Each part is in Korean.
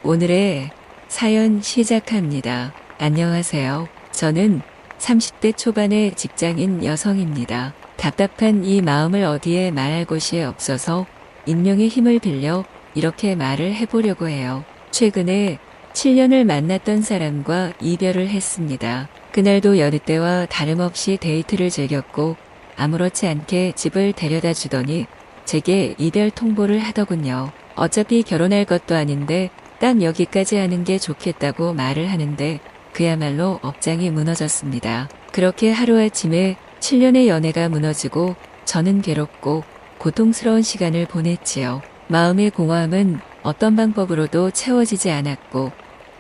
오늘의 사연 시작합니다. 안녕하세요. 저는 30대 초반의 직장인 여성입니다. 답답한 이 마음을 어디에 말할 곳이 없어서 익명의 힘을 빌려 이렇게 말을 해보려고 해요. 최근에 7년을 만났던 사람과 이별을 했습니다. 그날도 여느 때와 다름없이 데이트를 즐겼고 아무렇지 않게 집을 데려다 주더니 제게 이별 통보를 하더군요. 어차피 결혼할 것도 아닌데 딱 여기까지 하는 게 좋겠다고 말을 하는데 그야말로 업장이 무너졌습니다. 그렇게 하루아침에 7년의 연애가 무너지고 저는 괴롭고 고통스러운 시간을 보냈지요. 마음의 공허함은 어떤 방법으로도 채워지지 않았고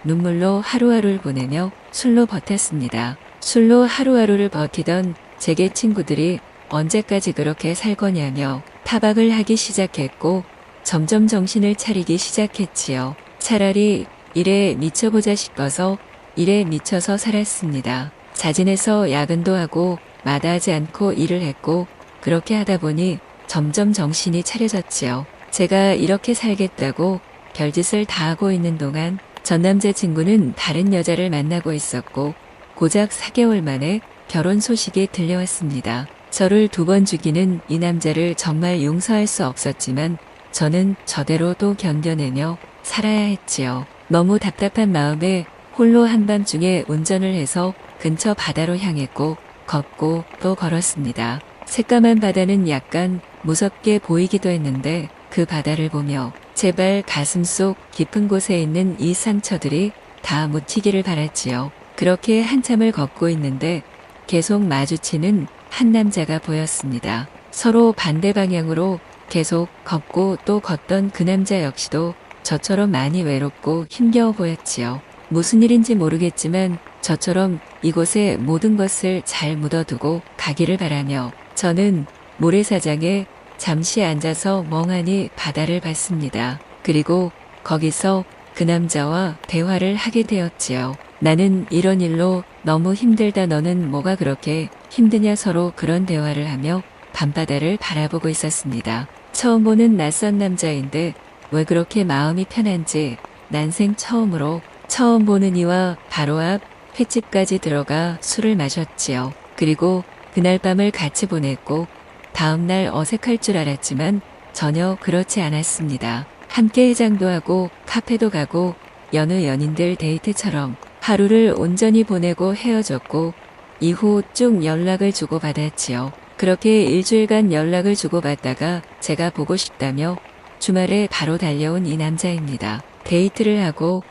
눈물로 하루하루를 보내며 술로 버텼습니다. 술로 하루하루를 버티던 제게 친구들이 언제까지 그렇게 살 거냐며 타박을 하기 시작했고 점점 정신을 차리기 시작했지요. 차라리 일에 미쳐보자 싶어서 일에 미쳐서 살았습니다. 자진해서 야근도 하고 마다하지 않고 일을 했고 그렇게 하다 보니 점점 정신이 차려졌지요. 제가 이렇게 살겠다고 별짓을 다 하고 있는 동안 전 남자친구는 다른 여자를 만나고 있었고 고작 4개월 만에 결혼 소식이 들려왔습니다. 저를 2번 죽이는 이 남자를 정말 용서할 수 없었지만 저는 저대로 또 견뎌내며 살아야 했지요. 너무 답답한 마음에 홀로 한밤중에 운전을 해서 근처 바다로 향했고 걷고 또 걸었습니다. 새까만 바다는 약간 무섭게 보이기도 했는데 그 바다를 보며 제발 가슴속 깊은 곳에 있는 이 상처들이 다 묻히기를 바랐지요. 그렇게 한참을 걷고 있는데 계속 마주치는 한 남자가 보였습니다. 서로 반대 방향으로 계속 걷고 또 걷던 그 남자 역시도 저처럼 많이 외롭고 힘겨워 보였지요. 무슨 일인지 모르겠지만 저처럼 이곳에 모든 것을 잘 묻어두고 가기를 바라며 저는 모래사장에 잠시 앉아서 멍하니 바다를 봤습니다. 그리고 거기서 그 남자와 대화를 하게 되었지요. 나는 이런 일로 너무 힘들다. 너는 뭐가 그렇게 힘드냐. 서로 그런 대화를 하며 밤바다를 바라보고 있었습니다. 처음 보는 낯선 남자인데 왜 그렇게 마음이 편한지 난생 처음으로 처음 보는 이와 바로 앞 횟집까지 들어가 술을 마셨지요. 그리고 그날 밤을 같이 보냈고 다음날 어색할 줄 알았지만 전혀 그렇지 않았습니다. 함께 해장도 하고 카페도 가고 여느 연인들 데이트처럼 하루를 온전히 보내고 헤어졌고 이후 쭉 연락을 주고받았지요. 그렇게 일주일간 연락을 주고받다가 제가 보고 싶다며 주말에 바로 달려온 이 남자입니다. 데이트를 하고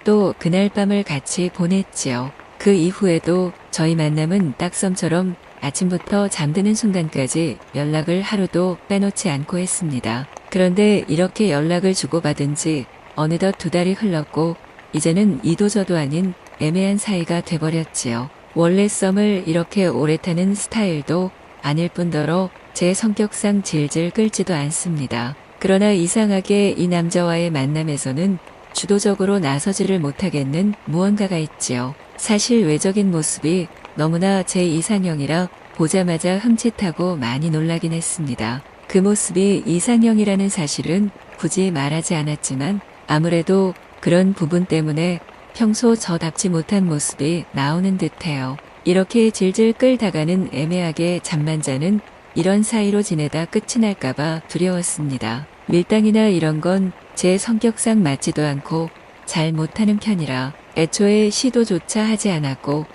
또 그날 밤을 같이 보냈지요. 그 이후에도 저희 만남은 딱썸처럼 아침부터 잠드는 순간까지 연락을 하루도 빼놓지 않고 했습니다. 그런데 이렇게 연락을 주고받은 지 어느덧 2달이 흘렀고 이제는 이도저도 아닌 애매한 사이가 돼버렸지요. 원래 썸을 이렇게 오래 타는 스타일도 아닐 뿐더러 제 성격상 질질 끌지도 않습니다. 그러나 이상하게 이 남자와의 만남에서는 주도적으로 나서지를 못하겠는 무언가가 있지요. 사실 외적인 모습이 너무나 제 이상형이라 보자마자 흠칫하고 많이 놀라긴 했습니다. 그 모습이 이상형이라는 사실은 굳이 말하지 않았지만 아무래도 그런 부분 때문에 평소 저답지 못한 모습이 나오는 듯해요. 이렇게 질질 끌다가는 애매하게 잠만 자는 이런 사이로 지내다 끝이 날까봐 두려웠습니다. 밀당이나 이런 건 제 성격상 맞지도 않고 잘 못하는 편이라 애초에 시도조차 하지 않았고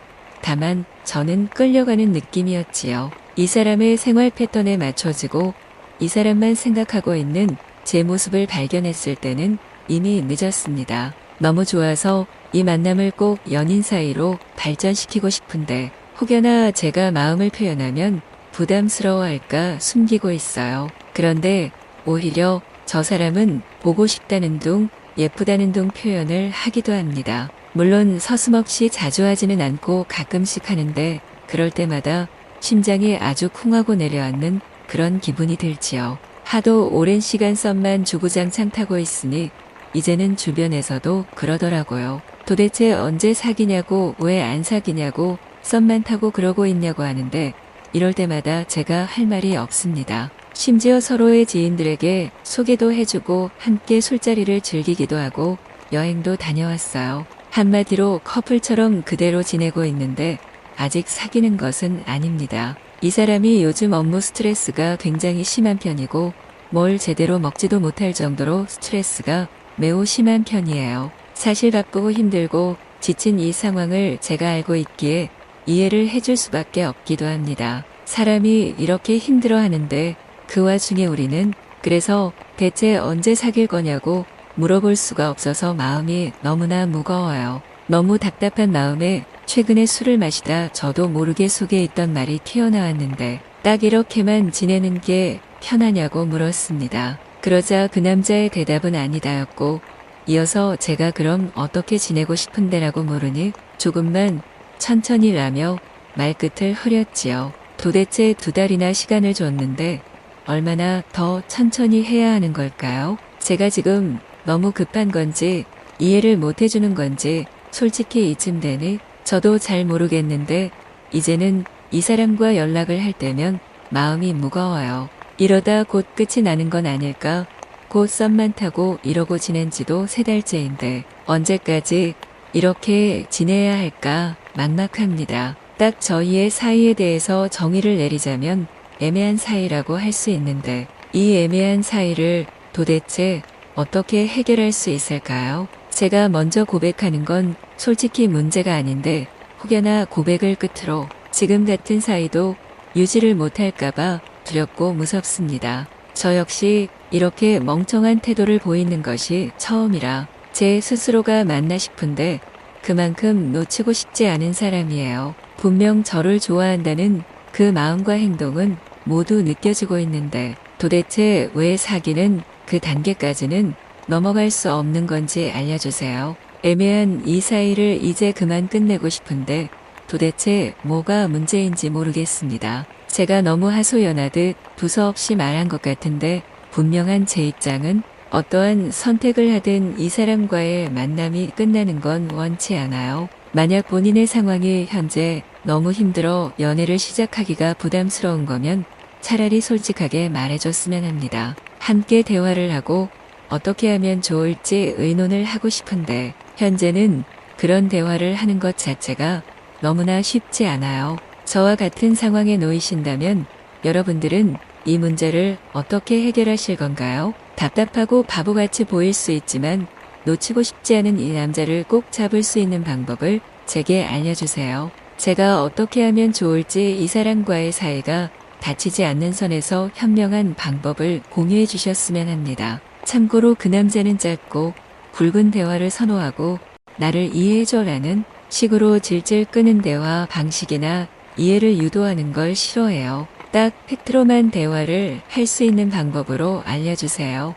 다만 저는 끌려가는 느낌이었지요. 이 사람의 생활 패턴에 맞춰지고 이 사람만 생각하고 있는 제 모습을 발견했을 때는 이미 늦었습니다. 너무 좋아서 이 만남을 꼭 연인 사이로 발전시키고 싶은데 혹여나 제가 마음을 표현하면 부담스러워할까 숨기고 있어요. 그런데 오히려 저 사람은 보고 싶다는 둥, 예쁘다는 둥 표현을 하기도 합니다. 물론 서슴없이 자주 하지는 않고 가끔씩 하는데 그럴 때마다 심장이 아주 쿵하고 내려앉는 그런 기분이 들지요. 하도 오랜 시간 썸만 주구장창 타고 있으니 이제는 주변에서도 그러더라고요. 도대체 언제 사귀냐고 왜 안 사귀냐고 썸만 타고 그러고 있냐고 하는데 이럴 때마다 제가 할 말이 없습니다. 심지어 서로의 지인들에게 소개도 해주고 함께 술자리를 즐기기도 하고 여행도 다녀왔어요. 한마디로 커플처럼 그대로 지내고 있는데 아직 사귀는 것은 아닙니다. 이 사람이 요즘 업무 스트레스가 굉장히 심한 편이고 뭘 제대로 먹지도 못할 정도로 스트레스가 매우 심한 편이에요. 사실 바쁘고 힘들고 지친 이 상황을 제가 알고 있기에 이해를 해줄 수밖에 없기도 합니다. 사람이 이렇게 힘들어 하는데 그 와중에 우리는 그래서 대체 언제 사귈 거냐고 물어볼 수가 없어서 마음이 너무나 무거워요. 너무 답답한 마음에 최근에 술을 마시다 저도 모르게 속에 있던 말이 튀어나왔는데 딱 이렇게만 지내는 게 편하냐고 물었습니다. 그러자 그 남자의 대답은 아니다였고 이어서 제가 그럼 어떻게 지내고 싶은데라고 물으니 조금만 천천히 라며 말끝을 흐렸지요. 도대체 2달이나 시간을 줬는데 얼마나 더 천천히 해야 하는 걸까요? 제가 지금 너무 급한 건지 이해를 못 해주는 건지 솔직히 이쯤 되니 저도 잘 모르겠는데 이제는 이 사람과 연락을 할 때면 마음이 무거워요. 이러다 곧 끝이 나는 건 아닐까? 곧 썸만 타고 이러고 지낸 지도 3달째인데 언제까지 이렇게 지내야 할까 막막합니다. 딱 저희의 사이에 대해서 정의를 내리자면 애매한 사이라고 할 수 있는데 이 애매한 사이를 도대체 어떻게 해결할 수 있을까요? 제가 먼저 고백하는 건 솔직히 문제가 아닌데 혹여나 고백을 끝으로 지금 같은 사이도 유지를 못할까봐 두렵고 무섭습니다. 저 역시 이렇게 멍청한 태도를 보이는 것이 처음이라 제 스스로가 맞나 싶은데 그만큼 놓치고 싶지 않은 사람이에요. 분명 저를 좋아한다는 그 마음과 행동은 모두 느껴지고 있는데 도대체 왜 사귀는 그 단계까지는 넘어갈 수 없는 건지 알려주세요. 애매한 이 사이를 이제 그만 끝내고 싶은데 도대체 뭐가 문제인지 모르겠습니다. 제가 너무 하소연하듯 두서없이 말한 것 같은데 분명한 제 입장은 어떠한 선택을 하든 이 사람과의 만남이 끝나는 건 원치 않아요. 만약 본인의 상황이 현재 너무 힘들어 연애를 시작하기가 부담스러운 거면 차라리 솔직하게 말해줬으면 합니다. 함께 대화를 하고 어떻게 하면 좋을지 의논을 하고 싶은데 현재는 그런 대화를 하는 것 자체가 너무나 쉽지 않아요. 저와 같은 상황에 놓이신다면 여러분들은 이 문제를 어떻게 해결하실 건가요? 답답하고 바보같이 보일 수 있지만 놓치고 싶지 않은 이 남자를 꼭 잡을 수 있는 방법을 제게 알려주세요. 제가 어떻게 하면 좋을지 이 사람과의 사이가 다치지 않는 선에서 현명한 방법을 공유해 주셨으면 합니다. 참고로 그 남자는 짧고 굵은 대화를 선호하고 나를 이해해줘라는 식으로 질질 끄는 대화 방식이나 이해를 유도하는 걸 싫어해요. 딱 팩트로만 대화를 할 수 있는 방법으로 알려주세요.